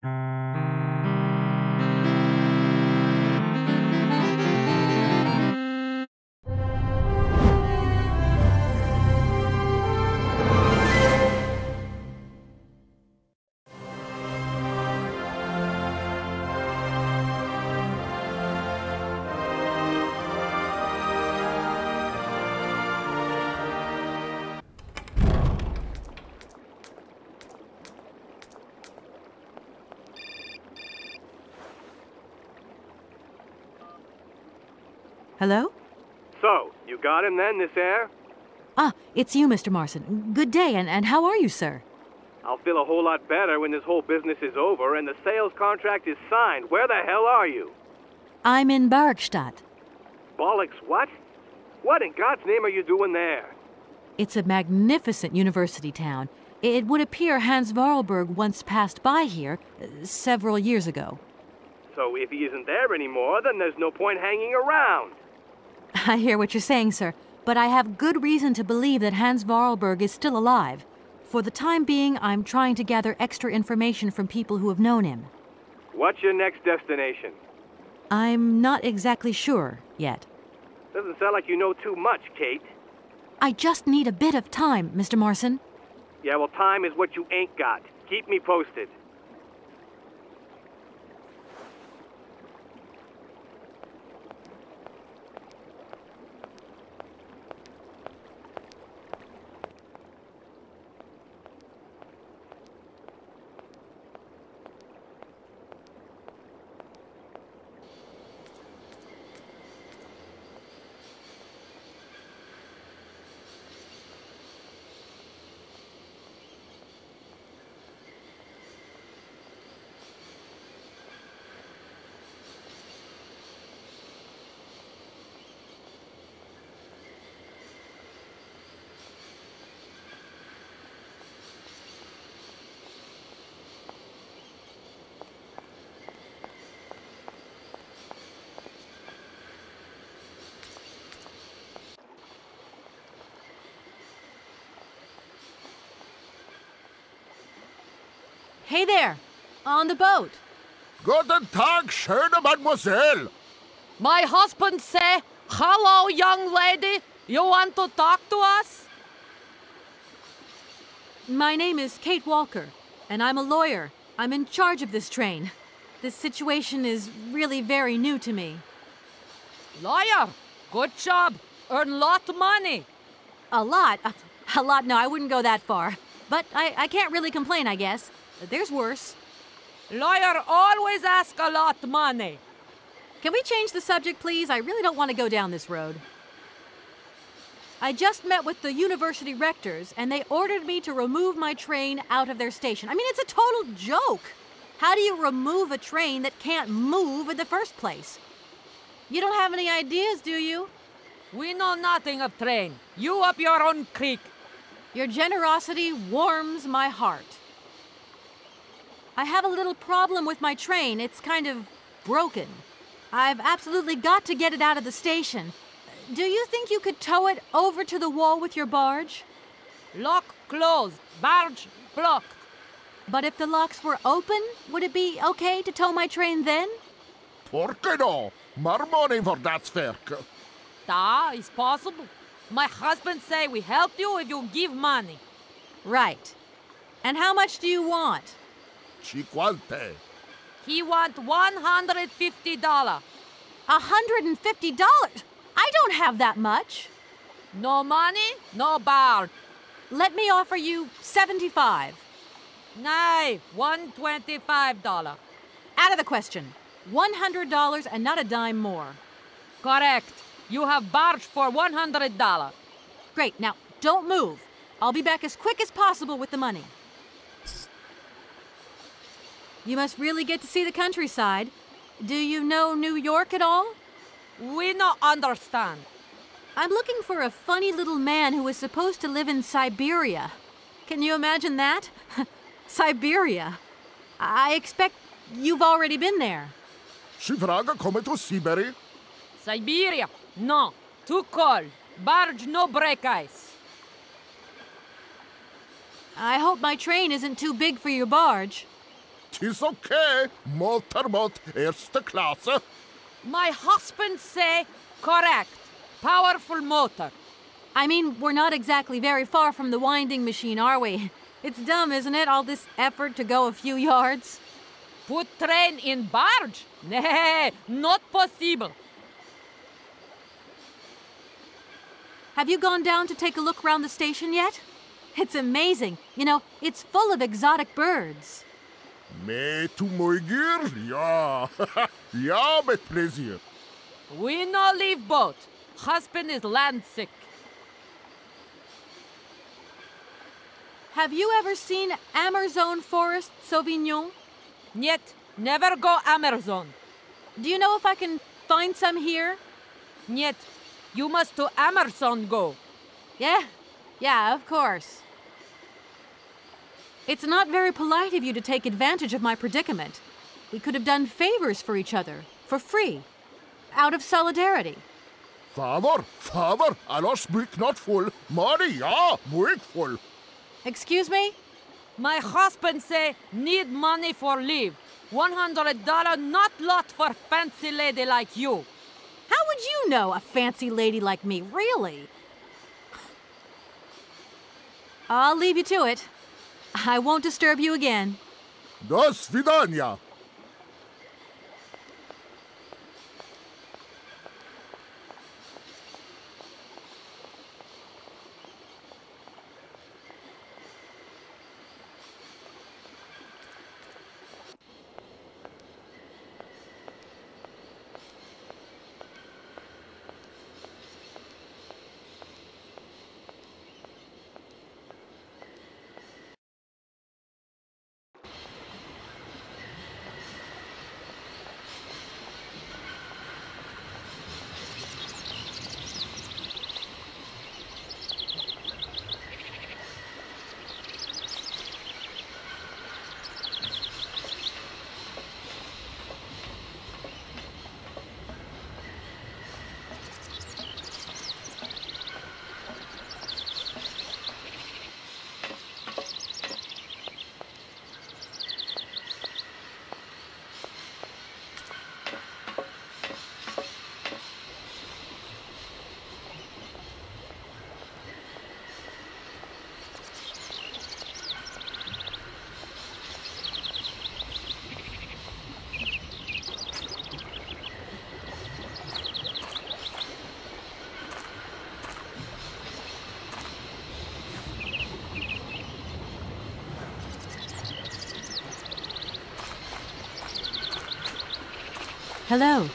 Hello? So, you got him then, this air? Ah, it's you, Mr. Marson. Good day, and how are you, sir? I'll feel a whole lot better when this whole business is over and the sales contract is signed. Where the hell are you? I'm in Barkstadt. Bollocks, what? What in God's name are you doing there? It's a magnificent university town. It would appear Hans Vorarlberg once passed by here several years ago. So if he isn't there anymore, then there's no point hanging around. I hear what you're saying, sir, but I have good reason to believe that Hans Vorarlberg is still alive. For the time being, I'm trying to gather extra information from people who have known him. What's your next destination? I'm not exactly sure yet. Doesn't sound like you know too much, Kate. I just need a bit of time, Mr. Marson. Yeah, well, time is what you ain't got. Keep me posted. Hey there! On the boat! Guten Tag, schöne Mademoiselle. My husband say, hello, young lady. You want to talk to us? My name is Kate Walker, and I'm a lawyer. I'm in charge of this train. This situation is really very new to me. Lawyer, good job. Earn lot of money. A lot? A lot? No, I wouldn't go that far. But I can't really complain, I guess. There's worse. Lawyer always ask a lot of money. Can we change the subject, please? I really don't want to go down this road. I just met with the university rectors, and they ordered me to remove my train out of their station. I mean, it's a total joke. How do you remove a train that can't move in the first place? You don't have any ideas, do you? We know nothing of train. You up your own creek. Your generosity warms my heart. I have a little problem with my train. It's kind of broken. I've absolutely got to get it out of the station. Do you think you could tow it over to the wall with your barge? Lock closed. Barge blocked. But if the locks were open, would it be okay to tow my train then? Porke no? More money for that werk. Da, is possible. My husband say we help you if you give money. Right. And how much do you want? Cinquante. He want $150. $150? I don't have that much. No money, no barge. Let me offer you $75. Nay, $125. Out of the question. $100 and not a dime more. Correct. You have barge for $100. Great. Now, don't move. I'll be back as quick as possible with the money. You must really get to see the countryside. Do you know New York at all? We not understand. I'm looking for a funny little man who is supposed to live in Syberia. Can you imagine that? Syberia. I expect you've already been there. Si vragen komen to Syberia? Syberia? No. Too cold. Barge no break ice. I hope my train isn't too big for your barge. 'Tis okay. Motorboat erste Klasse. My husband say correct. Powerful motor. I mean, we're not exactly very far from the winding machine, are we? It's dumb, isn't it, all this effort to go a few yards? Put train in barge? Nay, not possible. Have you gone down to take a look around the station yet? It's amazing. You know, it's full of exotic birds. Mee to Moigir? Ja. Ja, met plezier. We no leave boat. Husband is land sick. Have you ever seen Amazon Forest Sauvignon? Yet, never go Amazon. Do you know if I can find some here? Yet, you must to Amazon go. Yeah, of course. It's not very polite of you to take advantage of my predicament. We could have done favors for each other, for free, out of solidarity. Father, Allah speak not full. Money, ja, moig full. Excuse me? My husband say need money for leave. $100 not lot for fancy lady like you. How would you know, a fancy lady like me, really? I'll leave you to it. I won't disturb you again. До свидания. Hello.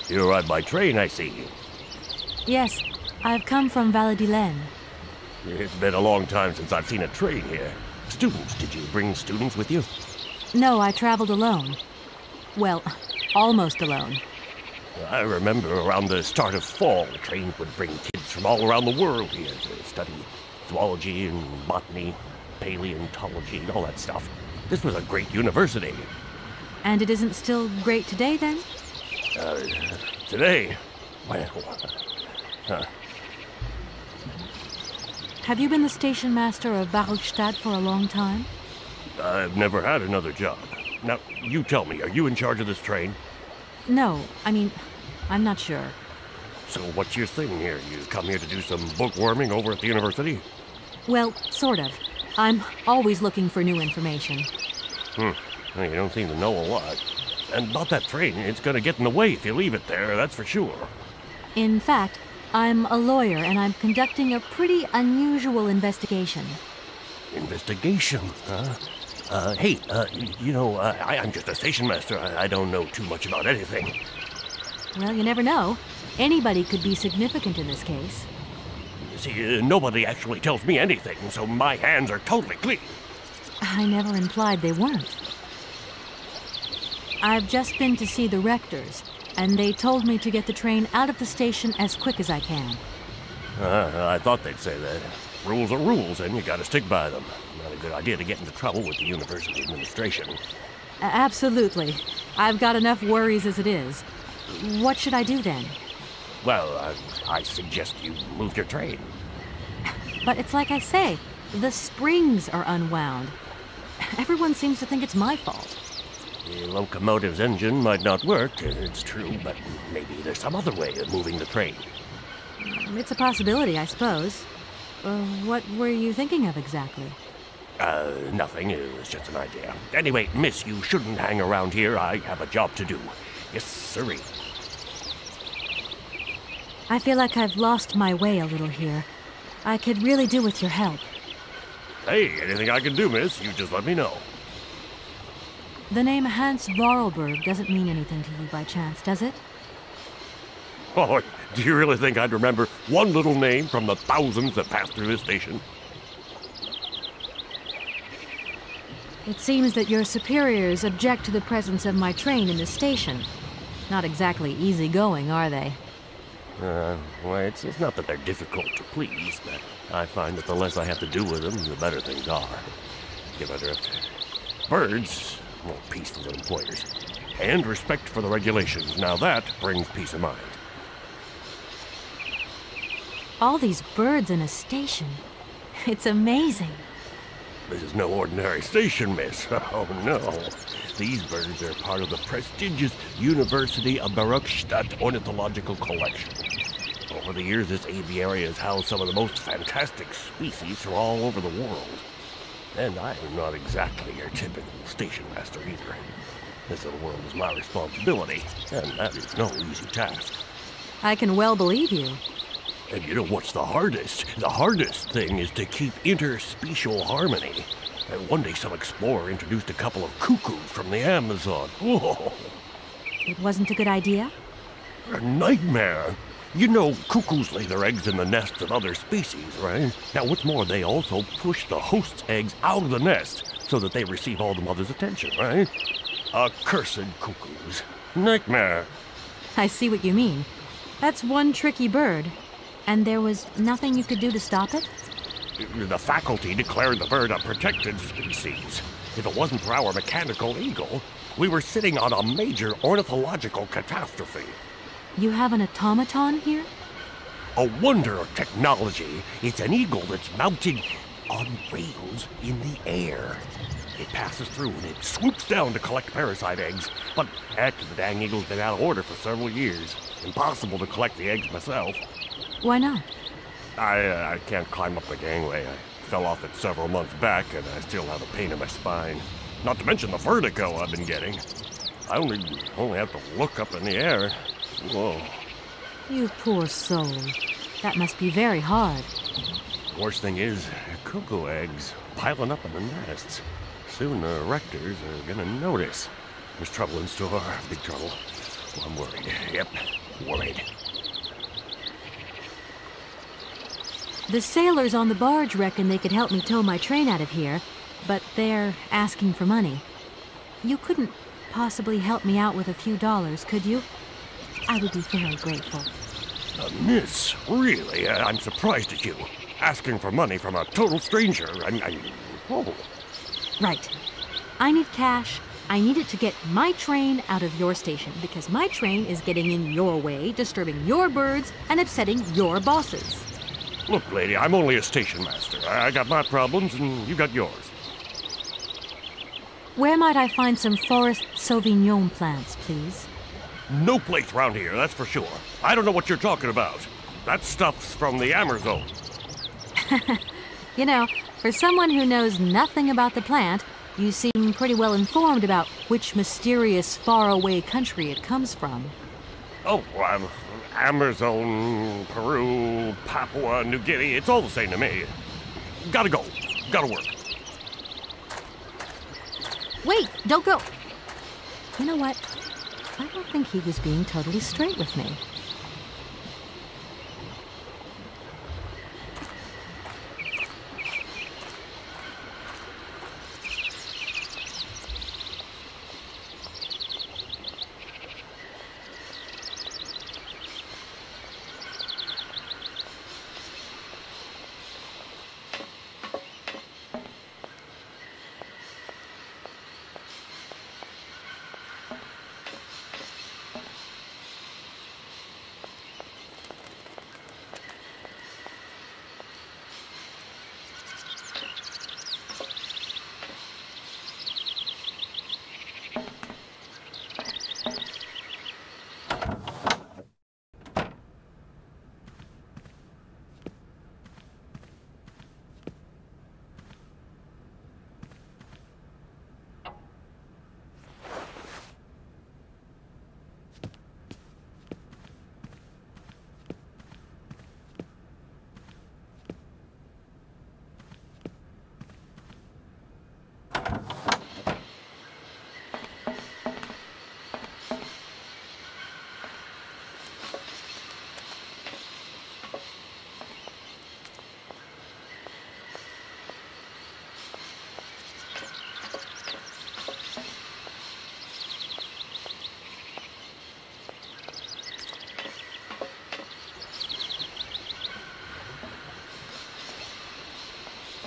You ride by train, I see. Yes, I've come from Valladolid. It's been a long time since I've seen a train here. Students, did you bring students with you? No, I traveled alone. Well, almost alone. I remember around the start of fall, trains would bring kids from all around the world here to study zoology and botany, paleontology, and all that stuff. This was a great university. And it isn't still great today, then? Today? Well, Have you been the station master of Barrelstadt for a long time? I've never had another job. Now, you tell me, are you in charge of this train? No, I mean, I'm not sure. So what's your thing here? You come here to do some bookworming over at the university? Well, sort of. I'm always looking for new information. Well, you don't seem to know a lot. And about that train, it's gonna get in the way if you leave it there, that's for sure. In fact, I'm a lawyer and I'm conducting a pretty unusual investigation. Investigation, huh? Hey, I'm just a station master. I don't know too much about anything. Well, you never know. Anybody could be significant in this case. See, nobody actually tells me anything, so my hands are totally clean. I never implied they weren't. I've just been to see the rectors, and they told me to get the train out of the station as quick as I can. I thought they'd say that. Rules are rules, and you gotta stick by them. Not a good idea to get into trouble with the university administration. Absolutely. I've got enough worries as it is. What should I do then? Well, I suggest you move your train. But it's like I say, the springs are unwound. Everyone seems to think it's my fault. The locomotive's engine might not work, it's true, but maybe there's some other way of moving the train. It's a possibility, I suppose. What were you thinking of exactly? Nothing. It was just an idea. Anyway, miss, you shouldn't hang around here. I have a job to do. Yes, sirree. I feel like I've lost my way a little here. I could really do with your help. Hey, anything I can do, miss, you just let me know. The name Hans Vorarlberg doesn't mean anything to you by chance, does it? Oh, do you really think I'd remember one little name from the thousands that pass through this station? It seems that your superiors object to the presence of my train in the station. Not exactly easygoing, are they? Well, it's not that they're difficult to please, but I find that the less I have to do with them, the better things are. Give a drift. Birds, more peaceful than employers. And respect for the regulations. Now that brings peace of mind. All these birds in a station. It's amazing. This is no ordinary station, miss. Oh, no. These birds are part of the prestigious University of Baruchstadt Ornithological Collection. Over the years, this aviary has housed some of the most fantastic species from all over the world. And I am not exactly your typical station master either. This little world is my responsibility, and that is no easy task. I can well believe you. And you know what's the hardest? The hardest thing is to keep interspecial harmony. And one day some explorer introduced a couple of cuckoos from the Amazon. Whoa! It wasn't a good idea? A nightmare! You know, cuckoos lay their eggs in the nests of other species, right? Now, what's more, they also push the host's eggs out of the nest so that they receive all the mother's attention, right? Accursed cuckoos. Nightmare. I see what you mean. That's one tricky bird. And there was nothing you could do to stop it? The faculty declared the bird a protected species. If it wasn't for our mechanical eagle, we were sitting on a major ornithological catastrophe. You have an automaton here? A wonder of technology. It's an eagle that's mounted on rails in the air. It passes through and it swoops down to collect parasite eggs. But heck, the dang eagle's been out of order for several years. Impossible to collect the eggs myself. Why not? I can't climb up the gangway. I fell off it several months back, and I still have a pain in my spine. Not to mention the vertigo I've been getting. I only have to look up in the air. Whoa. You poor soul. That must be very hard. Worst thing is, cuckoo eggs piling up in the nests. Soon the rectors are gonna notice. There's trouble in store, big trouble. Well, I'm worried. Yep, worried. The sailors on the barge reckon they could help me tow my train out of here, but they're asking for money. You couldn't possibly help me out with a few dollars, could you? I would be very grateful. Miss, really? I'm surprised at you. Asking for money from a total stranger. Oh. Right. I need cash. I need it to get my train out of your station, because my train is getting in your way, disturbing your birds, and upsetting your bosses. Look, lady, I'm only a station master. I got my problems, and you got yours. Where might I find some forest Sauvignon plants, please? No place around here, that's for sure. I don't know what you're talking about. That stuff's from the Amazon. You know, for someone who knows nothing about the plant, you seem pretty well informed about which mysterious faraway country it comes from. Oh, Amazon, Peru, Papua New Guinea, it's all the same to me. Gotta go. Gotta work. Wait, don't go. You know what? I don't think he was being totally straight with me.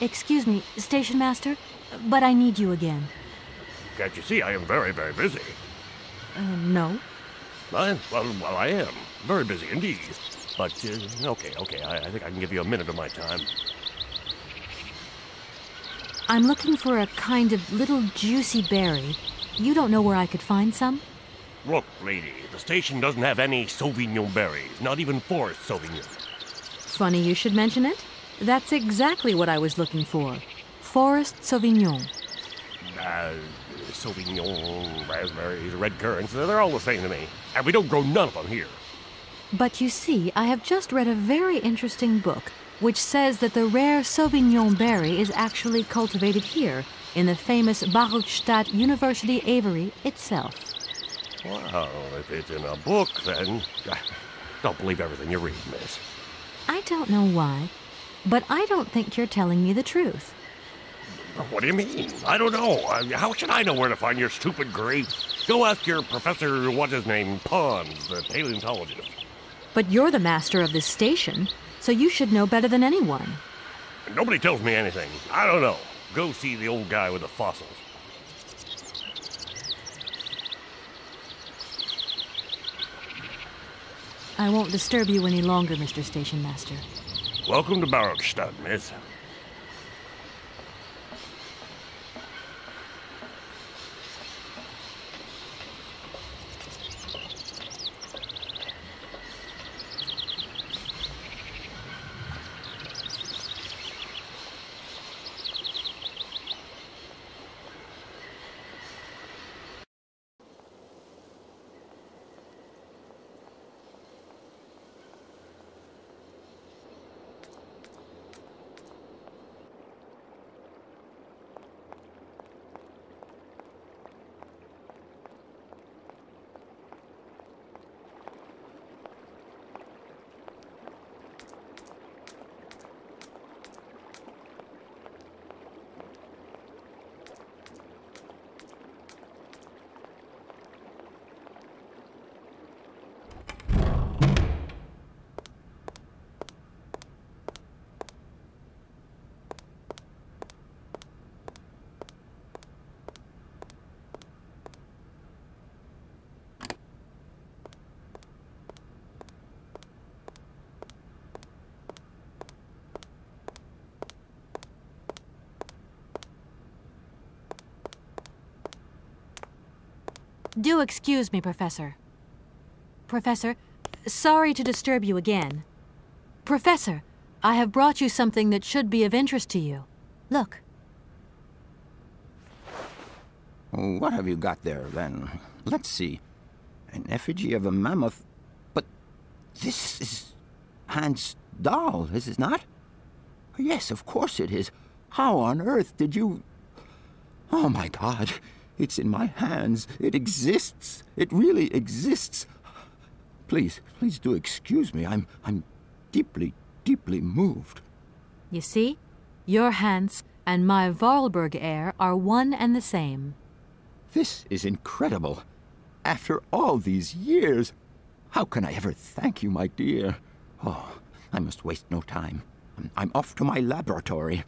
Excuse me, Station Master, but I need you again. Can't you see I am very, very busy? No. Well, I am. Very busy indeed. But, okay, I think I can give you a minute of my time. I'm looking for a kind of little juicy berry. You don't know where I could find some? Look, lady, the station doesn't have any Sauvignon berries, not even Forest Sauvignon. Funny you should mention it. That's exactly what I was looking for. Forest Sauvignon. Sauvignon, raspberries, red currants, they're all the same to me. And we don't grow none of them here. But you see, I have just read a very interesting book which says that the rare Sauvignon berry is actually cultivated here, in the famous Baruchstadt University aviary itself. Well, if it's in a book, then don't believe everything you read, miss. I don't know why, but I don't think you're telling me the truth. What do you mean? I don't know. How should I know where to find your stupid grape? Go ask your professor, what's his name, Pons, the paleontologist. But you're the master of this station, so you should know better than anyone. Nobody tells me anything. I don't know. Go see the old guy with the fossils. I won't disturb you any longer, Mr. Station Master. Welcome to Baruchstadt, miss. Do excuse me, Professor. Professor, sorry to disturb you again. Professor, I have brought you something that should be of interest to you. Look. What have you got there, then? Let's see. An effigy of a mammoth. But this is Hans' doll, is it not? Yes, of course it is. How on earth did you... Oh, my God. It's in my hands. It exists. It really exists. Please do excuse me. I'm deeply, deeply moved. You see? Your Hans and my Vorarlberg heir are one and the same. This is incredible. After all these years, how can I ever thank you, my dear? Oh, I must waste no time. I'm off to my laboratory.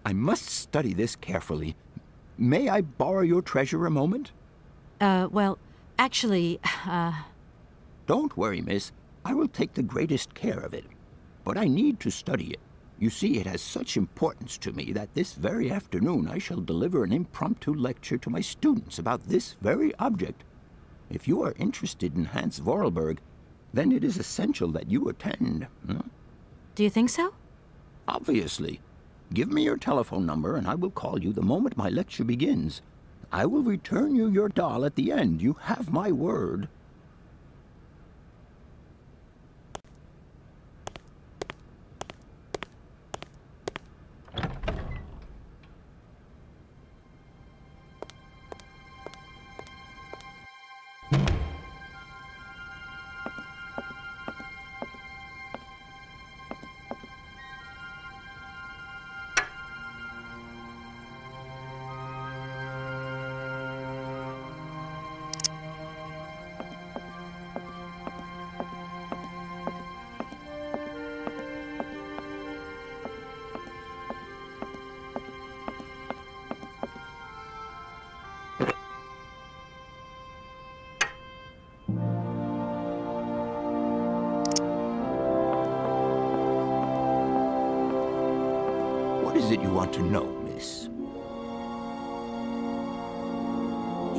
I must study this carefully. May I borrow your treasure a moment? Well, actually, Don't worry, miss. I will take the greatest care of it. But I need to study it. You see, it has such importance to me that this very afternoon I shall deliver an impromptu lecture to my students about this very object. If you are interested in Hans Vorarlberg, then it is essential that you attend. do you think so? Obviously. Give me your telephone number and I will call you the moment my lecture begins. I will return you your doll at the end. You have my word. it you want to know, miss?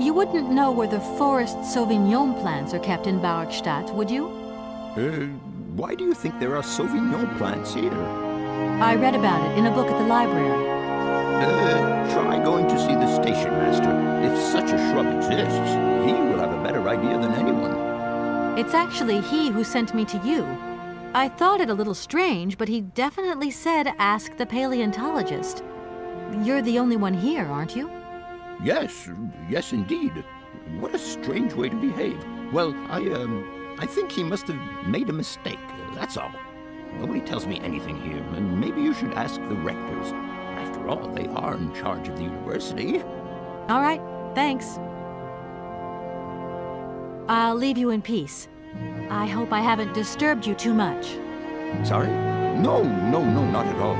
You wouldn't know where the Forest Sauvignon plants are kept in Barkstadt, would you? Why do you think there are Sauvignon plants here? I read about it in a book at the library. Try going to see the station master. If such a shrub exists, he will have a better idea than anyone. It's actually he who sent me to you. I thought it a little strange, but he definitely said ask the paleontologist. You're the only one here, aren't you? Yes, yes indeed. What a strange way to behave. Well, I think he must have made a mistake, that's all. Nobody tells me anything here, and maybe you should ask the rectors. After all, they are in charge of the university. All right, thanks. I'll leave you in peace. I hope I haven't disturbed you too much. Sorry? No, not at all.